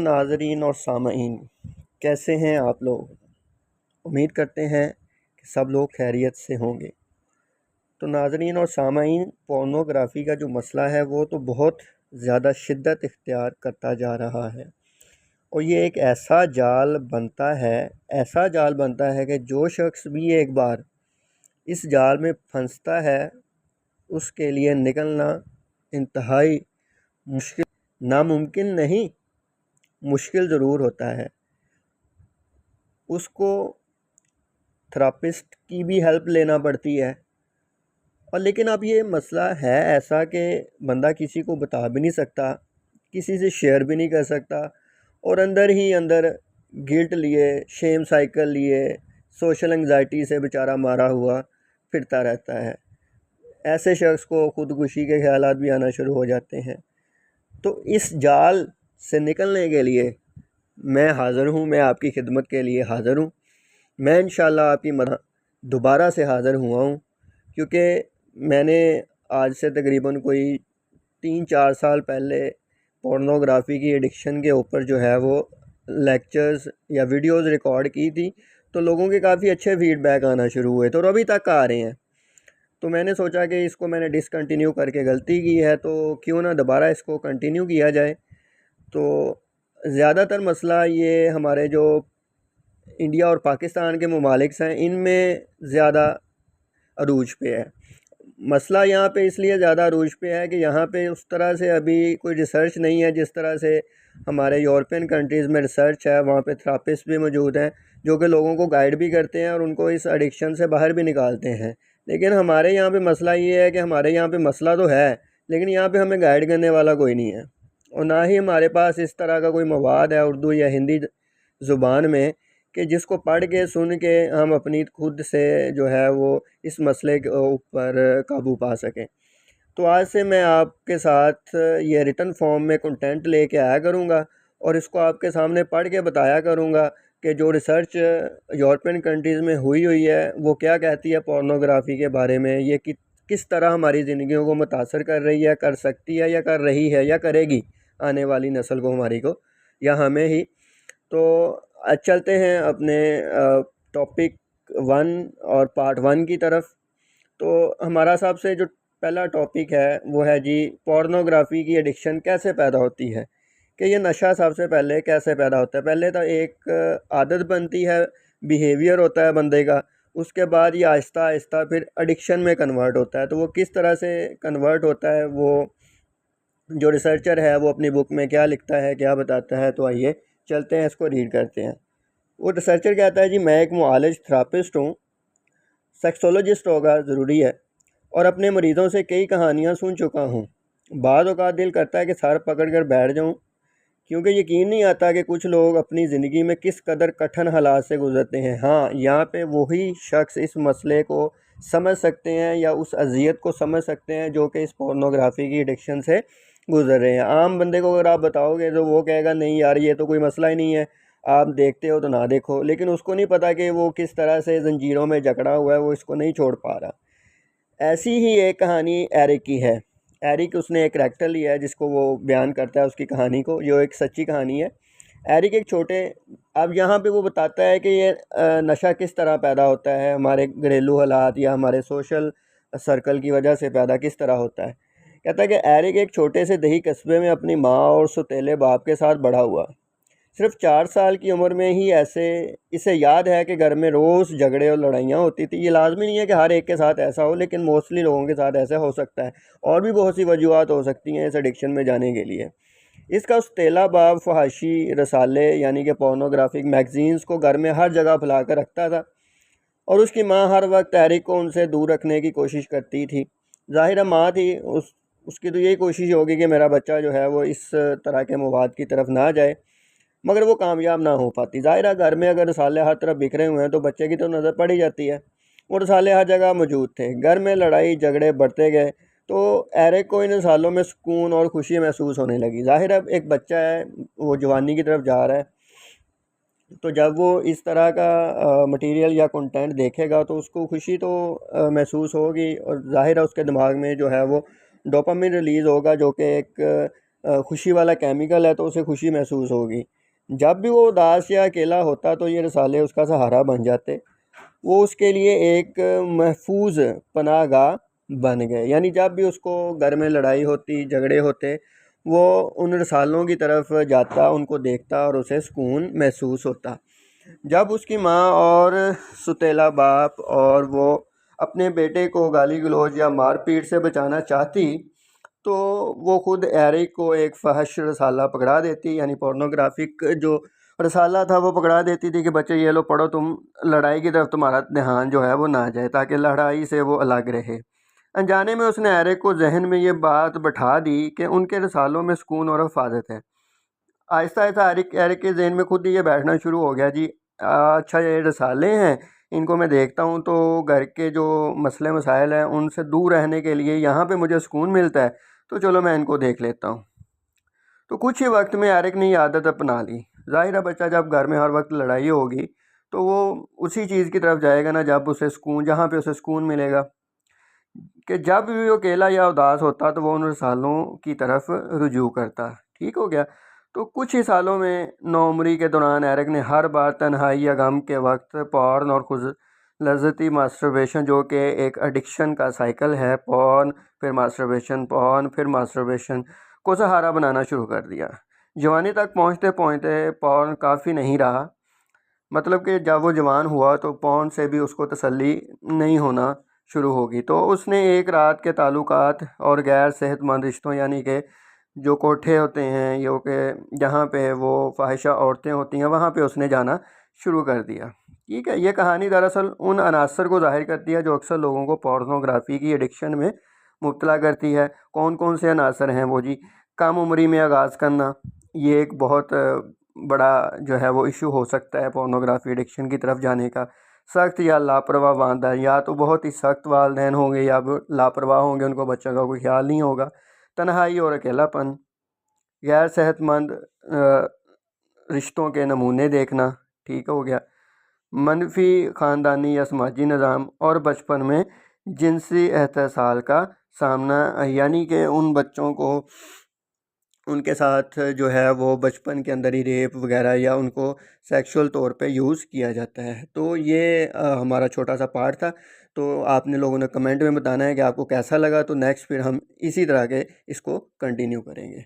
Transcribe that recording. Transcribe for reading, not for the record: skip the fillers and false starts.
नाज़रीन और सामईन, कैसे हैं आप लोग। उम्मीद करते हैं कि सब लोग खैरियत से होंगे। तो नाज़रीन और सामईन, पोर्नोग्राफ़ी का जो मसला है वो तो बहुत ज़्यादा शिद्दत इख्तियार करता जा रहा है और ये एक ऐसा जाल बनता है कि जो शख्स भी एक बार इस जाल में फंसता है उसके लिए निकलना इंतहाई मुश्किल, नामुमकिन नहीं, मुश्किल ज़रूर होता है। उसको थेरापिस्ट की भी हेल्प लेना पड़ती है और लेकिन अब ये मसला है ऐसा कि बंदा किसी को बता भी नहीं सकता, किसी से शेयर भी नहीं कर सकता और अंदर ही अंदर गिल्ट लिए, शेम साइकिल लिए, सोशल एंग्जाइटी से बेचारा मारा हुआ फिरता रहता है। ऐसे शख्स को ख़ुदकुशी के ख्यालात भी आना शुरू हो जाते हैं। तो इस जाल से निकलने के लिए मैं हाज़िर हूँ, मैं आपकी खिदमत के लिए हाज़िर हूँ। मैं इंशाअल्लाह आपकी मदद दोबारा से हाज़िर हुआ हूँ क्योंकि मैंने आज से तकरीबन कोई 3-4 साल पहले पोर्नोग्राफ़ी की एडिक्शन के ऊपर जो है वो लेक्चर्स या वीडियोज़ रिकॉर्ड की थी, तो लोगों के काफ़ी अच्छे फ़ीडबैक आना शुरू हुए थे और अभी तक आ रहे हैं। तो मैंने सोचा कि इसको मैंने डिसकंटिन्यू करके गलती की है, तो क्यों ना दोबारा इसको कंटिन्यू किया जाए। तो ज़्यादातर मसला ये हमारे जो इंडिया और पाकिस्तान के ममालिक हैं इनमें ज़्यादा अरूज पे है। मसला यहाँ पे इसलिए ज़्यादा अरूज पे है कि यहाँ पे उस तरह से अभी कोई रिसर्च नहीं है जिस तरह से हमारे यूरोपियन कंट्रीज़ में रिसर्च है। वहाँ पे थेरापिस्ट भी मौजूद हैं जो कि लोगों को गाइड भी करते हैं और उनको इस एडिक्शन से बाहर भी निकालते हैं। लेकिन हमारे यहाँ पे मसला ये है कि हमारे यहाँ पे मसला तो है लेकिन यहाँ पे हमें गाइड करने वाला कोई नहीं है और ना ही हमारे पास इस तरह का कोई मवाद है उर्दू या हिंदी ज़ुबान में कि जिसको पढ़ के सुन के हम अपनी खुद से जो है वो इस मसले के ऊपर काबू पा सकें। तो आज से मैं आपके साथ ये रिटन फॉर्म में कंटेंट लेके आया करूँगा और इसको आपके सामने पढ़ के बताया करूँगा कि जो रिसर्च यूरोपियन कंट्रीज़ में हुई है वो क्या कहती है पोर्नोग्राफ़ी के बारे में, ये किस तरह हमारी ज़िंदगियों को मुतासर कर रही है, कर सकती है या कर रही है या करेगी आने वाली नस्ल को, हमारी को या हमें ही। तो चलते हैं अपने टॉपिक 1 और पार्ट 1 की तरफ। तो हमारा सबसे जो पहला टॉपिक है वो है जी, पोर्नोग्राफ़ी की एडिक्शन कैसे पैदा होती है, कि ये नशा सबसे पहले कैसे पैदा होता है। पहले तो एक आदत बनती है, बिहेवियर होता है बंदे का, उसके बाद ये आहिस्ता आहिस्ता फिर एडिक्शन में कन्वर्ट होता है। तो वो किस तरह से कन्वर्ट होता है, वो जो रिसर्चर है वो अपनी बुक में क्या लिखता है, क्या बताता है, तो आइए चलते हैं, इसको रीड करते हैं। वो रिसर्चर कहता है जी, मैं एक मुआलिज थेरापिस्ट हूँ, सेक्सोलॉजिस्ट होगा ज़रूरी है और अपने मरीज़ों से कई कहानियाँ सुन चुका हूँ। बाद औक़ात दिल करता है कि सर पकड़ कर बैठ जाऊँ क्योंकि यकीन नहीं आता कि कुछ लोग अपनी ज़िंदगी में किस कदर कठिन हालात से गुज़रते हैं। हाँ, यहाँ पे वही शख्स इस मसले को समझ सकते हैं या उस अज़ियत को समझ सकते हैं जो कि इस पोर्नोग्राफ़ी की एडिक्शन से गुज़र रहे हैं। आम बंदे को अगर आप बताओगे तो वो कहेगा नहीं यार ये तो कोई मसला ही नहीं है, आप देखते हो तो ना देखो, लेकिन उसको नहीं पता कि वो किस तरह से ज़ंजीरों में जकड़ा हुआ है, वो इसको नहीं छोड़ पा रहा। ऐसी ही एक कहानी एरिक की है। एरिक, उसने एक करैक्टर लिया है जिसको वो बयान करता है उसकी कहानी को, जो एक सच्ची कहानी है। एरिक एक छोटे, अब यहाँ पे वो बताता है कि ये नशा किस तरह पैदा होता है, हमारे घरेलू हालात या हमारे सोशल सर्कल की वजह से पैदा किस तरह होता है। कहता है कि एरिक एक छोटे से दही कस्बे में अपनी माँ और सौतेले बाप के साथ बड़ा हुआ। सिर्फ 4 साल की उम्र में ही इसे याद है कि घर में रोज़ झगड़े और लड़ाइयाँ होती थी। ये लाजमी नहीं है कि हर एक के साथ ऐसा हो, लेकिन मोस्टली लोगों के साथ ऐसा हो सकता है और भी बहुत सी वजूहत हो सकती हैं इस एडिक्शन में जाने के लिए। इसका सौतेला बाप फहाशी रसाले यानी कि पोर्नोग्राफिक मैगज़ीन्स को घर में हर जगह फैला कर रखता था और उसकी माँ हर वक्त एरिक को उनसे दूर रखने की कोशिश करती थी। ज़ाहिर माँ थी, उसकी तो यही कोशिश होगी कि मेरा बच्चा जो है वो इस तरह के मवाद की तरफ ना जाए, मगर वो कामयाब ना हो पाती। ज़ाहिर है घर में अगर रसाले हर तरफ बिखरे हुए हैं तो बच्चे की तो नज़र पड़ ही जाती है। वो रसाले हर जगह मौजूद थे। घर में लड़ाई झगड़े बढ़ते गए तो एरिक को इन रसालों में सुकून और खुशी महसूस होने लगी। ज़ाहिर है एक बच्चा है, वो जवानी की तरफ जा रहा है, तो जब वो इस तरह का मटेरियल या कंटेंट देखेगा तो उसको खुशी तो महसूस होगी और ज़ाहिर है उसके दिमाग में जो है वो डोपामिन रिलीज़ होगा जो कि एक खुशी वाला केमिकल है, तो उसे खुशी महसूस होगी। जब भी वो उदास या अकेला होता तो ये रसाले उसका सहारा बन जाते। वो उसके लिए एक महफूज पनाहगाह बन गए। यानी जब भी उसको घर में लड़ाई होती, झगड़े होते, वो उन रसालों की तरफ जाता, उनको देखता और उसे सुकून महसूस होता। जब उसकी माँ और सुतेला बाप और वो अपने बेटे को गाली गलौज या मारपीट से बचाना चाहती, तो वो खुद एरिक को एक फहश रसाला पकड़ा देती, यानी पोर्नोग्राफिक जो रसाला था वो पकड़ा देती थी कि बच्चे ये लो पढ़ो, तुम लड़ाई की तरफ तुम्हारा ध्यान जो है वो ना जाए, ताकि लड़ाई से वो अलग रहे। अनजाने में उसने एरिक को जहन में ये बात बैठा दी कि उनके रसालों में सुकून और हिफाजत है। आहिस्ता आहिस्ता एरिक एरिक के जहन में खुद ही ये बैठना शुरू हो गया जी, अच्छा ये रसाले हैं, इनको मैं देखता हूँ तो घर के जो मसले मसाइल हैं उनसे दूर रहने के लिए यहाँ पे मुझे सुकून मिलता है, तो चलो मैं इनको देख लेता हूँ। तो कुछ ही वक्त में एरिक ने ये आदत अपना ली। ज़ाहिर है बच्चा जब घर में हर वक्त लड़ाई होगी तो वो उसी चीज़ की तरफ जाएगा ना जब उसे सुकून, जहाँ पे उसे सुकून मिलेगा। कि जब भी वो अकेला या उदास होता तो वो उन रसालों की तरफ रुजू करता। ठीक हो गया। तो कुछ ही सालों में नौउम्री के दौरान एरिक ने हर बार तन्हाई या गम के वक्त पॉर्न और खुद लज़्ज़ती मास्टरबेशन, जो कि एक एडिक्शन का साइकिल है, पॉर्न फिर मास्टरबेशन, पॉर्न फिर मास्टरबेशन, को सहारा बनाना शुरू कर दिया। जवानी तक पहुँचते पहुँचते पॉर्न काफ़ी नहीं रहा। मतलब कि जब वो जवान हुआ तो पॉर्न से भी उसको तसल्ली नहीं होना शुरू होगी। तो उसने एक रात के ताल्लुकात और गैर सेहतमंद रिश्तों, यानी कि जो कोठे होते हैं यो कि जहाँ पे वो फ़ाहिशा औरतें होती हैं, वहाँ पे उसने जाना शुरू कर दिया। ठीक है, ये कहानी दरअसल उन अनासर को ज़ाहिर करती है जो अक्सर लोगों को पोर्नोग्राफ़ी की एडिक्शन में मुब्तला करती है। कौन कौन से अनासर हैं वो जी? कम उम्री में आगाज़ करना, ये एक बहुत बड़ा जो है वो इशू हो सकता है पोर्नोग्राफी एडिक्शन की तरफ जाने का। सख्त या लापरवाह वालदैन, या तो बहुत ही सख्त वालदैन होंगे या वो लापरवाह होंगे, उनको बच्चों का कोई ख्याल नहीं होगा। तन्हाई और अकेलापन, गैर सेहतमंद रिश्तों के नमूने देखना। ठीक हो गया। मनफी ख़ानदानी या समाजी निज़ाम, और बचपन में जिनसी एहतिसाल का सामना, यानी कि उन बच्चों को उनके साथ जो है वो बचपन के अंदर ही रेप वगैरह या उनको सेक्सुअल तौर पे यूज़ किया जाता है। तो ये हमारा छोटा सा पार्ट था। तो आपने लोगों ने कमेंट में बताना है कि आपको कैसा लगा। तो नेक्स्ट फिर हम इसी तरह के इसको कंटिन्यू करेंगे।